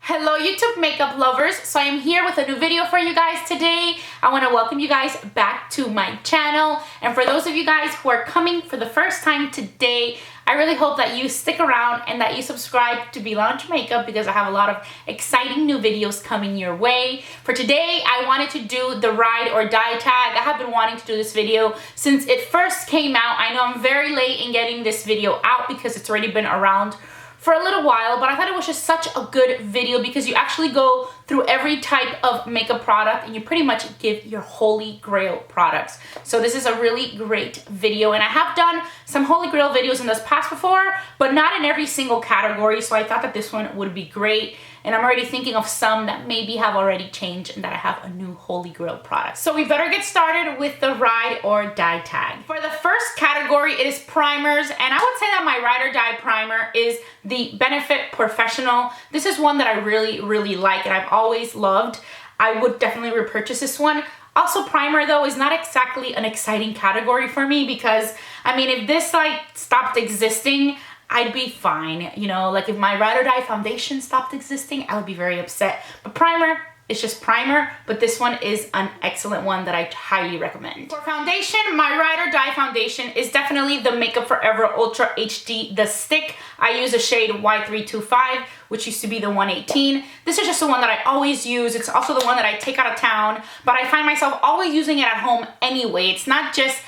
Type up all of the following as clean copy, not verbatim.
Hello YouTube makeup lovers, so I am here with a new video for you guys today. I want to welcome you guys back to my channel, and for those of you guys who are coming for the first time today, I really hope that you stick around and that you subscribe to Be Lounge Makeup because I have a lot of exciting new videos coming your way. For today, I wanted to do the ride or die tag. I have been wanting to do this video since it first came out. I know I'm very late in getting this video out because it's already been around for a little while, but I thought it was just such a good video because you actually go through every type of makeup product and you pretty much give your holy grail products. So this is a really great video, and I have done some holy grail videos in this past before, but not in every single category, so I thought that this one would be great. And I'm already thinking of some that maybe have already changed and that I have a new holy grail product. So we better get started with the ride or die tag. For the first category, it is primers, and I would say that my ride or die primer is the Benefit Pore-fessional. This is one that I really like and I've always loved. I would definitely repurchase this one. Also, primer though is not exactly an exciting category for me because, I mean, if this like stopped existing, I'd be fine, you know, like if my ride or die foundation stopped existing, I would be very upset. But primer, it's just primer, but this one is an excellent one that I highly recommend. For foundation, my ride or die foundation is definitely the Makeup Forever Ultra HD, the stick. I use the shade Y325, which used to be the 118. This is just the one that I always use. It's also the one that I take out of town, but I find myself always using it at home anyway. It's not just,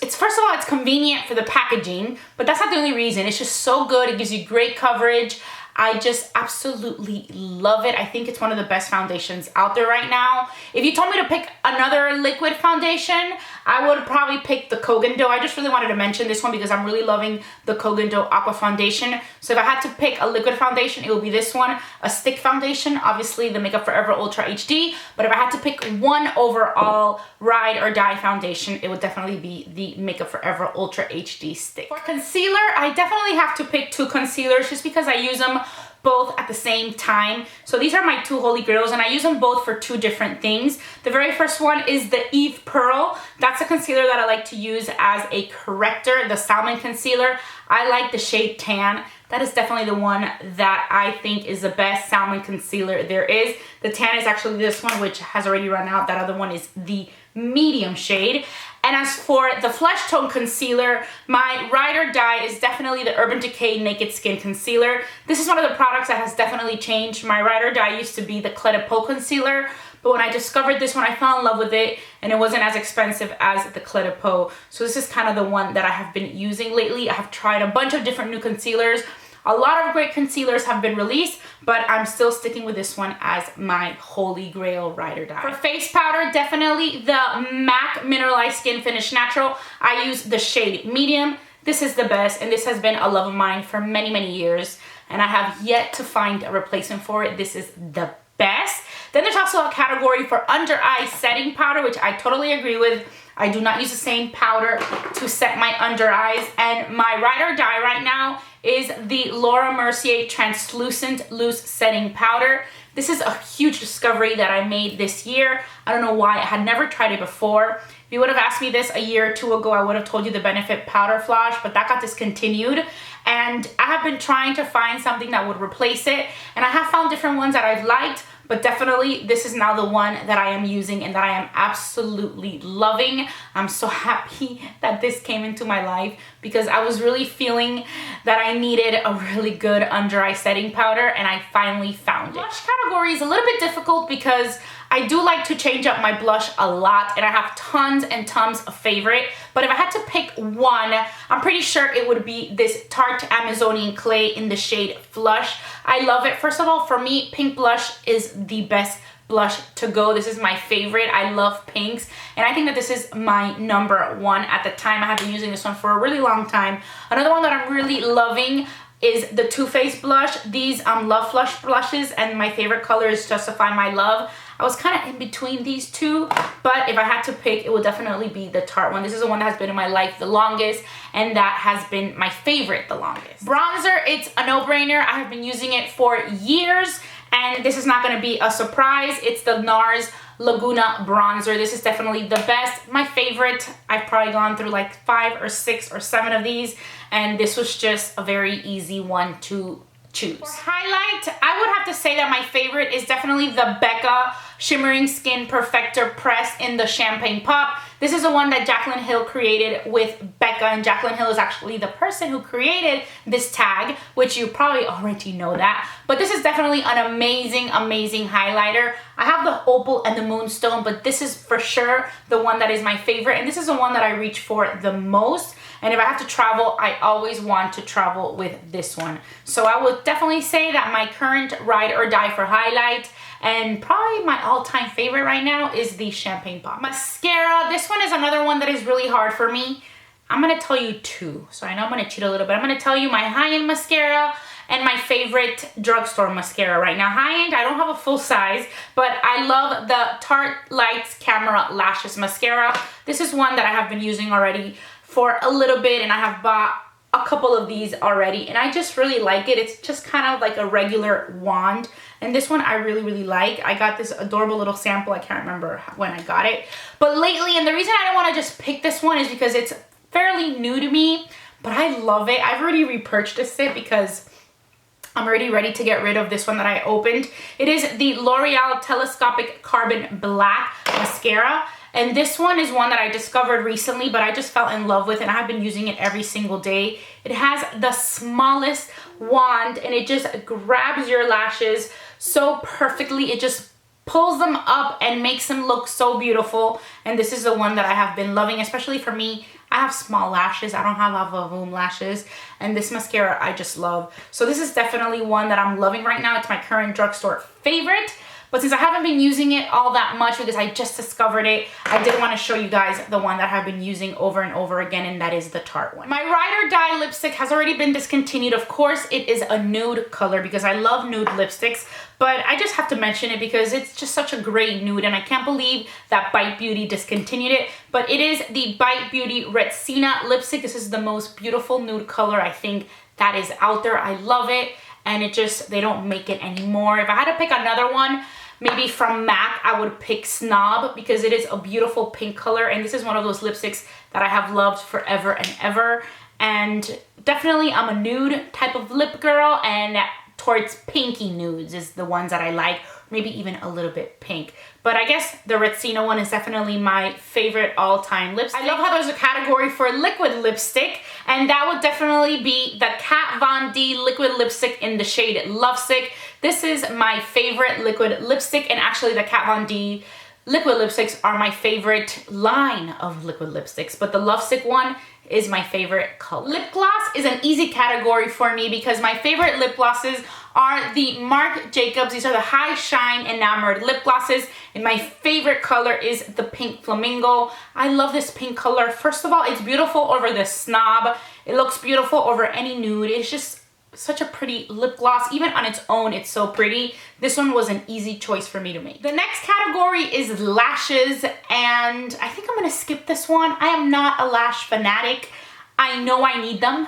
it's first of all, it's convenient for the packaging, but that's not the only reason. It's just so good. It gives you great coverage. I just absolutely love it. I think it's one of the best foundations out there right now. If you told me to pick another liquid foundation, I would probably pick the Kogan Dough. I just really wanted to mention this one because I'm really loving the Kogan Dough Aqua foundation. So if I had to pick a liquid foundation, it would be this one. A stick foundation, obviously the Makeup Forever Ultra HD. But if I had to pick one overall ride or die foundation, it would definitely be the Makeup Forever Ultra HD stick. For concealer, I definitely have to pick two concealers just because I use them both at the same time. So these are my two holy grails and I use them both for two different things. The very first one is the Eve Pearl. That's a concealer that I like to use as a corrector, the Salmon concealer. I like the shade Tan. That is definitely the one that I think is the best Salmon concealer there is. The Tan is actually this one, which has already run out. That other one is the medium shade. And as for the flesh tone concealer, my ride or die is definitely the Urban Decay Naked Skin Concealer. This is one of the products that has definitely changed. My ride or die used to be the Clé de Peau concealer, but when I discovered this one, I fell in love with it, and it wasn't as expensive as the Clé de Peau. So this is kind of the one that I have been using lately. I have tried a bunch of different new concealers. A lot of great concealers have been released, but I'm still sticking with this one as my holy grail ride or die. For face powder, definitely the MAC Mineralize Skin Finish Natural. I use the shade Medium. This is the best, and this has been a love of mine for many years, and I have yet to find a replacement for it. This is the best. Then there's also a category for under eye setting powder, which I totally agree with. I do not use the same powder to set my under eyes, and my ride or die right now is the Laura Mercier Translucent Loose Setting Powder. This is a huge discovery that I made this year. I don't know why. I had never tried it before. If you would have asked me this a year or two ago, I would have told you the Benefit Powder Flash, but that got discontinued. And I have been trying to find something that would replace it, and I have found different ones that I've liked, but definitely this is now the one that I am using and that I am absolutely loving. I'm so happy that this came into my life because I was really feeling that I needed a really good under eye setting powder, and I finally found it. Blush category is a little bit difficult because I do like to change up my blush a lot, and I have tons and tons of favorite. But if I had to pick one, I'm pretty sure it would be this Tarte Amazonian Clay in the shade Flush. I love it. First of all, for me, pink blush is the best blush to go. This is my favorite. I love pinks, and I think that this is my number one at the time. I have been using this one for a really long time. Another one that I'm really loving is the Too Faced blush. These Love Flush blushes, and my favorite color is Justify My Love. I was kind of in between these two, but if I had to pick, it would definitely be the Tarte one. This is the one that has been in my life the longest, and that has been my favorite the longest. Bronzer, it's a no-brainer. I have been using it for years, and this is not going to be a surprise. It's the Nars Laguna bronzer. This is definitely the best, my favorite. I've probably gone through like 5 or 6 or 7 of these, and this was just a very easy one to choose. For highlight, I would have to say that my favorite is definitely the Becca Shimmering Skin Perfector Press in the Champagne Pop. This is the one that Jaclyn Hill created with Becca, and Jaclyn Hill is actually the person who created this tag, which you probably already know that. But this is definitely an amazing, amazing highlighter. I have the Opal and the Moonstone, but this is for sure the one that is my favorite, and this is the one that I reach for the most. And if I have to travel, I always want to travel with this one. So I would definitely say that my current ride or die for highlight, and probably my all-time favorite right now, is the Champagne Pop. Mascara, this one is another one that is really hard for me. I'm gonna tell you two. So I know I'm gonna cheat a little bit. I'm gonna tell you my high-end mascara and my favorite drugstore mascara right now. High-end, I don't have a full size, but I love the Tarte Lights Camera Lashes Mascara. This is one that I have been using already for a little bit, and I have bought a couple of these already, and I just really like it. It's just kind of like a regular wand, and this one I really, really like. I got this adorable little sample. I can't remember when I got it, but lately, and the reason I don't want to just pick this one is because it's fairly new to me, but I love it. I've already repurchased it because I'm already ready to get rid of this one that I opened. It is the L'Oreal Telescopic Carbon Black Mascara. And this one is one that I discovered recently, but I just fell in love with, and I've been using it every single day. It has the smallest wand, and it just grabs your lashes so perfectly. It just pulls them up and makes them look so beautiful. And this is the one that I have been loving, especially for me. I have small lashes. I don't have avoom lashes, and this mascara I just love. So this is definitely one that I'm loving right now. It's my current drugstore favorite. But since I haven't been using it all that much because I just discovered it, I did want to show you guys the one that I've been using over and over again, and that is the Tarte one. My Ride or Die lipstick has already been discontinued. Of course, it is a nude color because I love nude lipsticks, but I just have to mention it because it's just such a great nude, and I can't believe that Bite Beauty discontinued it. But it is the Bite Beauty Retsina lipstick. This is the most beautiful nude color I think that is out there. I love it, and it just, they don't make it anymore. If I had to pick another one, maybe from MAC, I would pick Snob because it is a beautiful pink color, and this is one of those lipsticks that I have loved forever and ever. And definitely I'm a nude type of lip girl, and towards pinky nudes is the ones that I like, maybe even a little bit pink. But I guess the Retsina one is definitely my favorite all-time lipstick. I love how there's a category for liquid lipstick, and that would definitely be the Kat Von D liquid lipstick in the shade Lovesick. This is my favorite liquid lipstick, and actually the Kat Von D liquid lipsticks are my favorite line of liquid lipsticks, but the Lovesick one is my favorite color. Lip gloss is an easy category for me because my favorite lip glosses are the Marc Jacobs. These are the High Shine Enamored lip glosses, and my favorite color is the pink Flamingo. I love this pink color. First of all, it's beautiful over the Snob. It looks beautiful over any nude. It's just such a pretty lip gloss. Even on its own, it's so pretty. This one was an easy choice for me to make. The next category is lashes, and I think I'm gonna skip this one. I am not a lash fanatic. I know I need them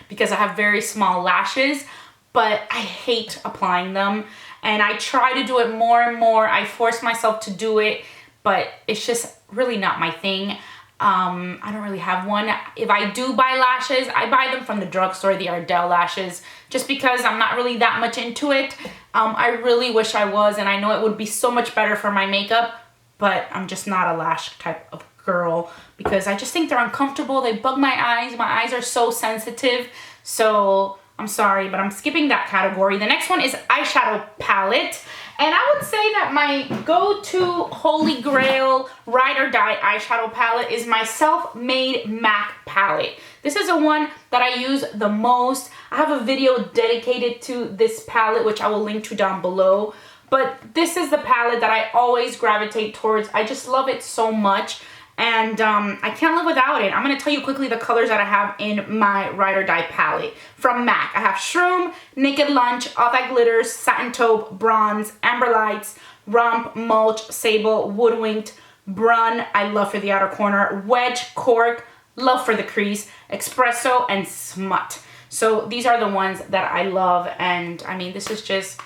because I have very small lashes, but I hate applying them, and I try to do it more and more. I force myself to do it, but it's just really not my thing. I don't really have one. If I do buy lashes, I buy them from the drugstore, the Ardell lashes, just because I'm not really that much into it. I really wish I was, and I know it would be so much better for my makeup, but I'm just not a lash type of girl because I just think they're uncomfortable. They bug my eyes. My eyes are so sensitive, so I'm sorry, but I'm skipping that category. The next one is eyeshadow palette. And I would say that my go-to holy grail ride or die eyeshadow palette is my self-made MAC palette. This is the one that I use the most. I have a video dedicated to this palette, which I will link to down below. But this is the palette that I always gravitate towards. I just love it so much. And I can't live without it. I'm going to tell you quickly the colors that I have in my Ride or Die palette. From MAC, I have Shroom, Naked Lunch, All That Glitters, Satin Taupe, Bronze, Amber Lights, Romp, Mulch, Sable, Woodwinked, Brun, I love for the outer corner, Wedge, Cork, love for the crease, Espresso, and Smut. So these are the ones that I love, and I mean, this is just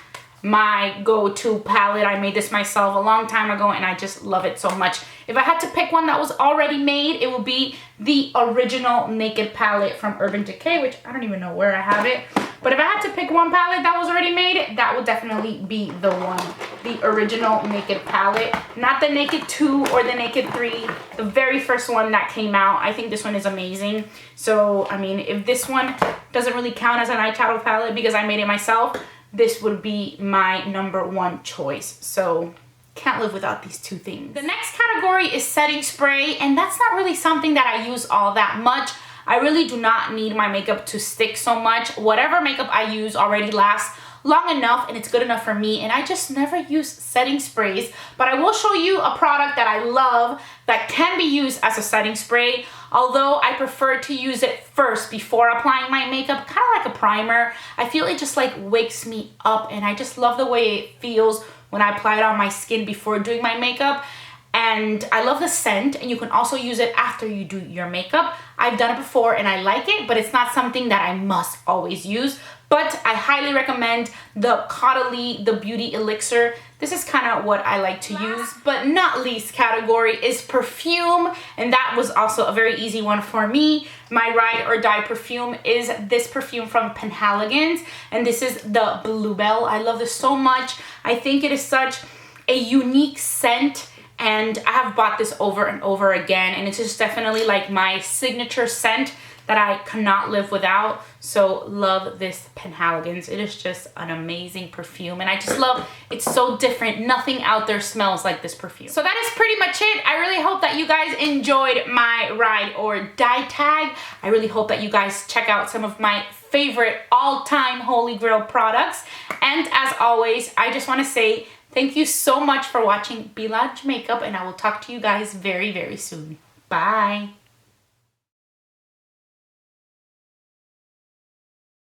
my go-to palette. I made this myself a long time ago, and I just love it so much. If I had to pick one that was already made, it would be the original Naked palette from Urban Decay, which I don't even know where I have it. But if I had to pick one palette that was already made, that would definitely be the one. The original Naked palette. Not the Naked 2 or the Naked 3. The very first one that came out. I think this one is amazing. So, I mean, if this one doesn't really count as an eyeshadow palette because I made it myself, this would be my #1 choice. So, can't live without these two things. The next category is setting spray, and that's not really something that I use all that much. I really do not need my makeup to stick so much. Whatever makeup I use already lasts long enough and it's good enough for me, and I just never use setting sprays. But I will show you a product that I love that can be used as a setting spray, although I prefer to use it first before applying my makeup, kind of like a primer. I feel it just like wakes me up, and I just love the way it feels when I apply it on my skin before doing my makeup. And I love the scent, and you can also use it after you do your makeup. I've done it before and I like it, but it's not something that I must always use. But I highly recommend the Caudalie, the Beauty Elixir. This is kind of what I like to use. But not least category is perfume, and that was also a very easy one for me. My ride or die perfume is this perfume from Penhaligon's, and this is the Bluebell. I love this so much. I think it is such a unique scent, and I have bought this over and over again, and it's just definitely like my signature scent that I cannot live without. So love this Penhaligon's. It is just an amazing perfume, and I just love it's so different. Nothing out there smells like this perfume. So that is pretty much it. I really hope that you guys enjoyed my ride or die tag. I really hope that you guys check out some of my favorite all-time holy grail products. And as always, I just want to say thank you so much for watching Be Lodge Makeup, and I will talk to you guys very, very soon. Bye.